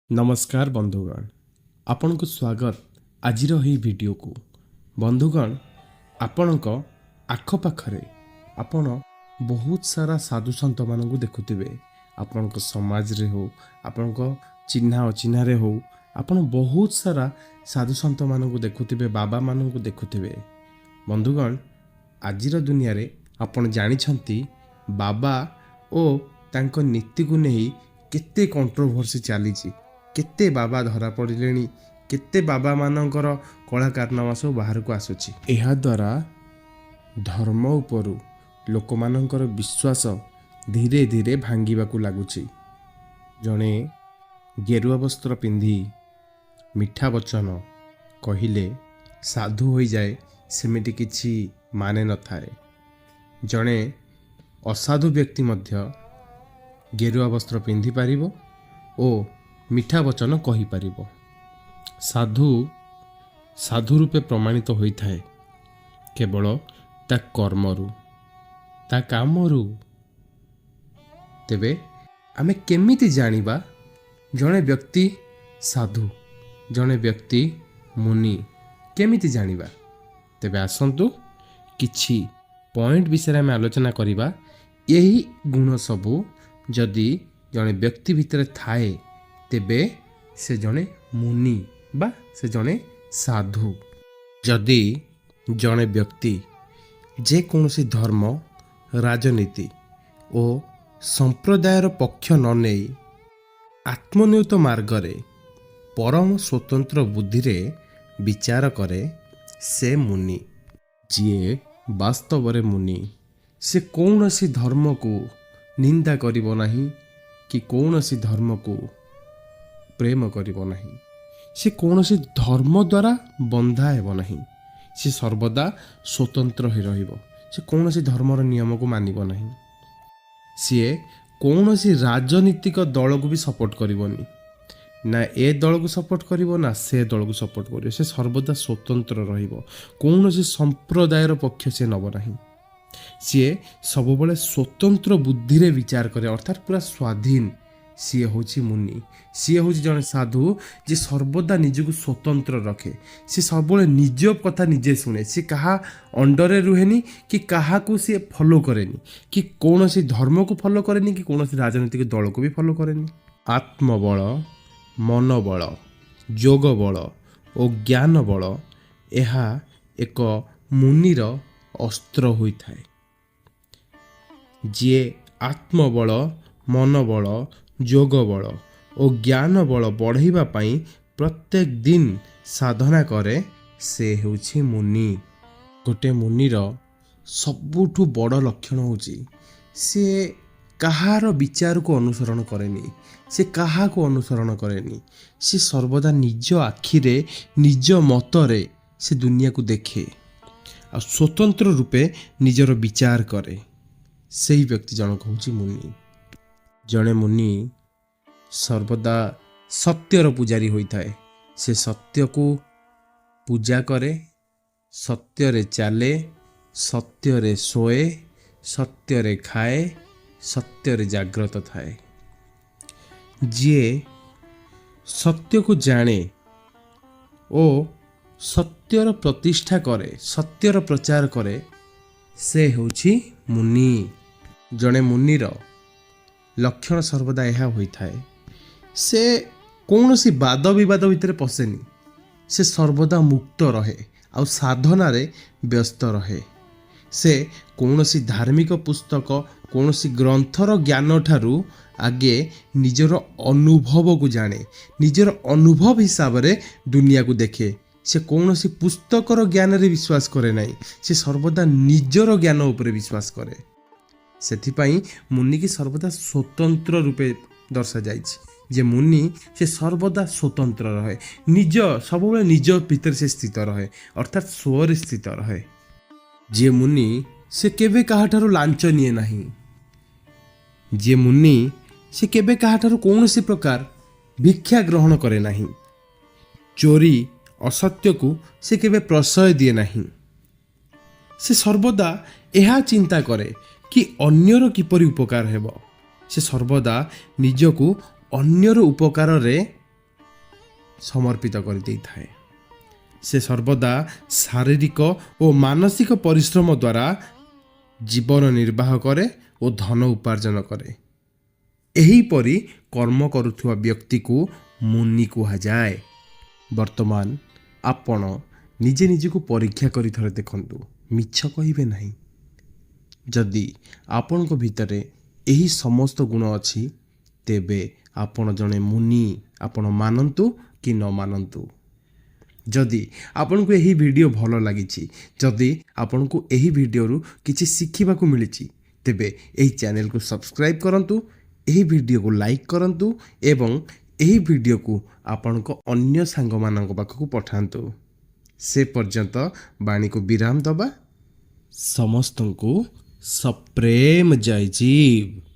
नमस्कार बंधुगण, आपण को स्वागत आजिर ही वीडियो को। बंधुगण, आपण आखपाखरे आपण बहुत सारा साधु संत मान को देखुवे। आपण समाज रे हो, आपण चिन्हा अचिन्ह हो, आपण बहुत सारा साधु संत मान को देखुवे, बाबा मान को देखुवे। बंधुगण, आजिर दुनिया रे आपण जानिछंती बाबा ओ तांको नीति को नहीं केते कंट्रोवर्सी चली। केते बाबा धरा पड़े, केते बाबा मानकर कला कारनामा सब बाहर को आसुची। एहा द्वारा धर्म उपरु लोक मानकर विश्वास धीरे धीरे भांगिबा को लागुची। जणे गेरुआ वस्त्र पिंधि मिठा वचन कहिले साधु हो जाए सेमिति किछि माने न थाए। जणे असाधु व्यक्ति मध्य गेरुआ वस्त्र पिंधि पारिबो ओ मिठा वचन कहि पारिबो। साधु साधु रूपे प्रमाणित होइथाए केवल ता कर्मरु, ता कामरु। तेबे आमे केमिति जानिबा जणे व्यक्ति साधु, जणे व्यक्ति मुनि, केमिति जानिबा? तेबे आसंतु किछि पॉइंट विषय में आलोचना करिबा। यही गुण सबु जदि जणे व्यक्ति भितर थाए तेबे से जणे मुनि बा से जणे साधु। जदि जणे व्यक्ति जे कौनसी धर्म, राजनीति ओ संप्रदायर पक्ष न नै आत्मनियुत मार्गरे परम स्वतंत्र बुद्धि रे विचार करे से मुनि। जे वास्तव रे मुनि से कौनसी धर्म को निंदा करिबो नहीं कि कौनसी धर्म को प्रेम करिबो नहीं। से कौनसी धर्म द्वारा बंधा हेबो नहीं। से सर्वदा स्वतंत्र हो रहिबो। से कौनसी धर्मर नियम को मानिबो नहीं। से कौनसी राजनीतिक दल को भी सपोर्ट करिबोनी, ना ए दल को सपोर्ट करिबो ना से दल को सपोर्ट करिबो। से सर्वदा स्वतंत्र रहिबो। कौनसी संप्रदायर पक्ष से नब नहीं। सी सब बड़े स्वतंत्र बुद्धि रे विचार करे, अर्थात पूरा स्वाधीन। सी होची मुनि। सी होची जने साधु जे सर्वदा निजको स्वतंत्र रखे। सी सब निज कथा निजे सुने। सी कहा अंडर रुहेनी कि कहा को सी फॉलो करेनी, कि कौन सी धर्म को फॉलो करेनी, कि कौन सी राजनीतिक दल को भी फॉलो करेनी। आत्मबल, मनोबल, जोग बल और ज्ञान बल यह एक मुनिर अस्त्र होइथाए। जे आत्मबल, मनोबल, जोग बल और ज्ञान बल बढ़ाइबा पाई प्रत्येक दिन साधना करे से होछि मुनि। गोटे मुनिर सबुठु बड़ लक्षण होछि से कहार विचार को अनुसरण करेनी। से कहा को अनुसरण करेनी। से सर्वदा निज आखिरे निज मतरे से दुनिया को देखे आ स्वतंत्र रूपे निजर विचार करे। सही व्यक्ति जनक होछि मुनि। जणे मुनि सर्वदा सत्यर पुजारी होइथाए। से सत्य को पूजा करे, सत्य रे चाले, सत्य रे सोए, सत्य रे खाए, सत्य रे जाग्रत थाए। जे सत्य को जाने ओ सत्यर प्रतिष्ठा करे, सत्यर प्रचार करे से होछि मुनि। जणे मुनिर लक्षण सर्वदा यह होइथाए से कौनसी वाद विवाद भितर पसेनी। से सर्वदा मुक्त रहे आ साधना रे व्यस्त रहे। से कौनसी धार्मिक पुस्तक, कौनसी ग्रंथर ज्ञान ठारू आगे निजर अनुभव को जाने, निजर अनुभव हिसाब रे दुनिया को देखे। से कौनसी पुस्तकर ज्ञान रे विश्वास करे नहीं। से सर्वदा निजर ज्ञान उपरे विश्वास करे। सेथिपाई मुनि की सर्वदा स्वतंत्र रूपे दर्शा जाइछि। जे मुनि से सर्वदा स्वतंत्र रहे, निज सब निज भीतर से स्थित रहे, अर्थात स्वर स्थित रहे। जे मुनि से केबे काहाठारु लांच निये नहीं। जे मुनि से केबे काहाठारु कौनसी प्रकार भिक्षा ग्रहण करे नहीं। चोरी असत्य को से केबे प्रशय दिए नहीं। से सर्वदा यह चिंता करे कि अन्यर किपरि उपकार हेबो। से सर्वदा निजको अन्यर उपकार रे ସମର୍ପିତ କରିଦେଇଥାଏ। ସେ ସର୍ବଦା ଶାରୀରିକ ଓ ମାନସିକ ପରିଶ୍ରମ ଦ୍ୱାରା ଜୀବନ ନିର୍ବାହ କରେ ଓ ଧନ ଉପାର୍ଜନ କରେ। ଏହିପରି କର୍ମ କରୁଥିବା ବ୍ୟକ୍ତିକୁ ମୁନି କୁହାଯାଏ। ବର୍ତ୍ତମାନ ଆପଣ ନିଜେ ନିଜକୁ ପରୀକ୍ଷା କରି ଥରେ ଦେଖନ୍ତୁ, ମିଛ କହିବେ ନାହିଁ। ଯଦି ଆପଣଙ୍କ ଭିତରେ ଏହି ସମସ୍ତ ଗୁଣ ଅଛି, ତେବେ ଆପଣ ଜଣେ ମୁନି। ଆପଣ ମାନନ୍ତୁ କି ନ ମାନନ୍ତୁ। ଯଦି ଆପଣଙ୍କୁ ଏହି ଭିଡ଼ିଓ ଭଲ ଲାଗିଛି, ଯଦି ଆପଣଙ୍କୁ ଏହି ଭିଡ଼ିଓରୁ କିଛି ଶିଖିବାକୁ ମିଳିଛି, ତେବେ ଏହି ଚ୍ୟାନେଲକୁ ସବସ୍କ୍ରାଇବ୍ କରନ୍ତୁ, ଏହି ଭିଡ଼ିଓକୁ ଲାଇକ୍ କରନ୍ତୁ ଏବଂ ଏହି ଭିଡ଼ିଓକୁ ଆପଣଙ୍କ ଅନ୍ୟ ସାଙ୍ଗମାନଙ୍କ ପାଖକୁ ପଠାନ୍ତୁ। ସେ ପର୍ଯ୍ୟନ୍ତ ବାଣୀକୁ ବିରାମ ଦେବା। ସମସ୍ତଙ୍କୁ ସପ୍ରେମ ଜୟ ଜୀବ।